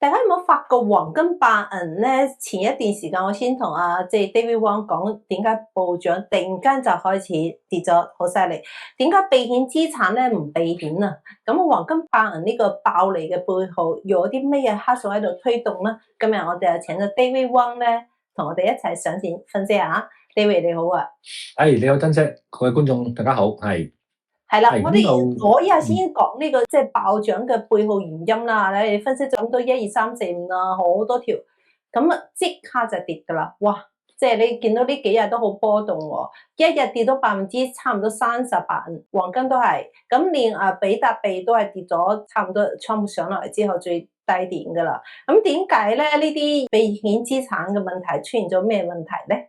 大家有冇發覺黃金白銀咧？前一段時間我先同David Wong 講點解暴漲，突然間就開始跌咗好犀利。點解避險資產咧唔避險啊？咁黃金白銀呢個爆嚟嘅背後有啲咩嘢黑數喺度推動咧？今日我哋就請咗 David Wong 咧，同我哋一齊上線分析下。David 你好啊！你好，珍姐，各位觀眾大家好，係啦，我哋以後先講呢個即係暴漲嘅背後原因啦。你分析咗咁多1、2、3、4、5啦，好多條，咁啊即刻就跌噶啦！哇，即係你見到呢幾日都好波動喎，一日跌到差唔多38%，黃金都係，咁連比特幣都係跌咗差唔多，Trump上嚟之後最低點噶啦。咁點解咧？呢啲避險資產嘅問題出現咗咩問題咧？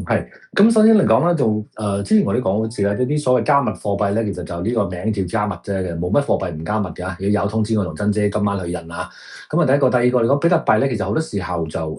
係。咁首先嚟講咧，就之前我哋講過次啦，啲所謂加密貨幣咧，其實就呢個名叫加密啫，冇乜貨幣唔加密㗎。有通知我同珍姐今晚去印啊。咁啊，第一個，第二個嚟講，比特幣咧，其實好多時候就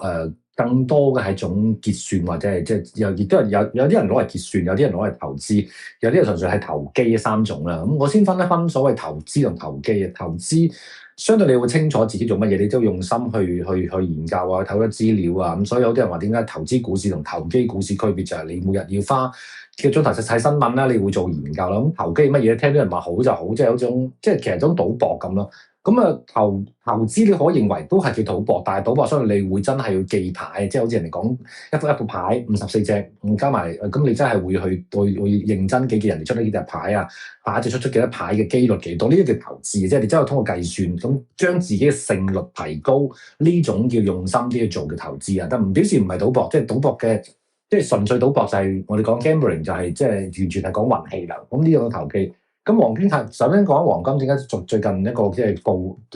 更多嘅係一種結算或者係即係亦都係有啲人攞嚟結算，有啲人攞嚟投資，有啲人純粹係投機嘅三種啦。咁我先分一分所謂投資同投機嘅。投資相對你會清楚自己做乜嘢，你都用心去研究啊，睇多資料啊。咁所以有啲人話點解投資股市同投機股市區別就係你每日要花幾個鐘頭睇新聞啦，你會做研究啦。咁投機乜嘢？聽到人話好就好，即係有種即係其實種賭博咁咯。咁啊投資你可以認為都係叫賭博，但係賭博相信你會真係要記牌，即係好似人哋講一副牌54隻，加埋咁你真係會去認真記人哋出咗幾隻牌啊，下一隻出幾多牌嘅機率幾多？呢啲叫投資，即係你真係通過計算咁將自己嘅勝率提高，呢種叫用心啲去做嘅投資啊。但唔表示唔係賭博，即係賭博嘅即係純粹賭博就係我哋講 gambling 就係即係完全係講運氣啦。咁呢種投機。咁黃金首先講黃金點解最近一個即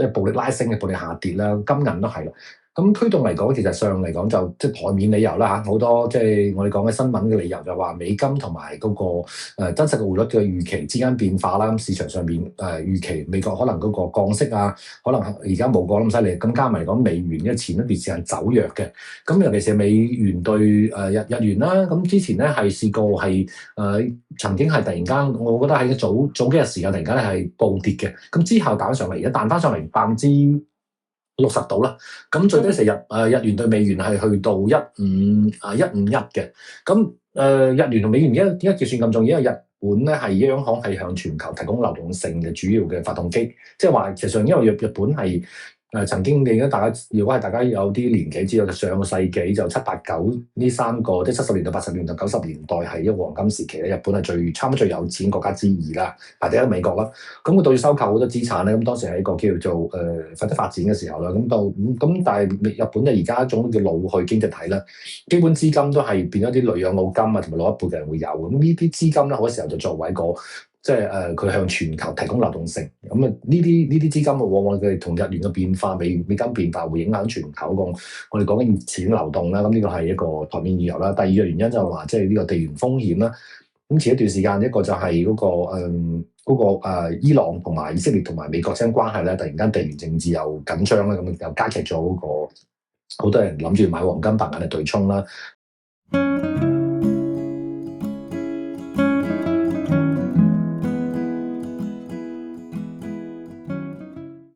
係暴力拉升嘅暴力下跌啦，金銀都係啦。咁推動嚟講，其實上嚟講就即係台面理由啦嚇，好多即係我哋講嘅新聞嘅理由就話美金同埋嗰個真實嘅匯率嘅預期之間變化啦。市場上邊預期美國可能嗰個降息啊，可能而家冇降咁犀利。咁加埋嚟講美元，因為前一段時間走弱嘅，咁尤其是美元對日元啦。咁之前咧係試過係曾經係突然間，我覺得喺早幾日時間突然間係暴跌嘅。咁之後彈上嚟，而家彈翻上嚟60%到啦，咁最低時日元對美元係去到151嘅。咁日元同美元點解結算咁重要？因為日本咧係央行係向全球提供流動性嘅主要嘅發動機，即係話其實上因為日本係曾經如果係大家有啲年紀知道，就上個世紀就7、8、9呢三個，即係70年代、80年代、90年代係一個黃金時期咧。日本係差唔多最有錢國家之二啦，排第一美國啦。咁佢到要收購好多資產咧，咁當時係一個叫做快速發展嘅時候啦。咁但係日本就而家一種叫老去經濟體啦，基本資金都係變咗啲女養老金啊，同埋老一輩嘅人會有。咁呢啲資金咧，好多時候就作為一個即係佢向全球提供流動性，咁啊呢啲資金往往佢同日元嘅變化、美金變化會影響全球個我哋講緊錢流動啦。咁呢個係一個台面理由啦。第二個原因就係話即係呢個地緣風險啦。咁前一段時間一個就係嗰個伊朗同埋以色列同埋美國之間關係咧，突然間地緣政治又緊張啦，咁又加劇咗嗰個好多人諗住買黃金白銀嚟對沖啦。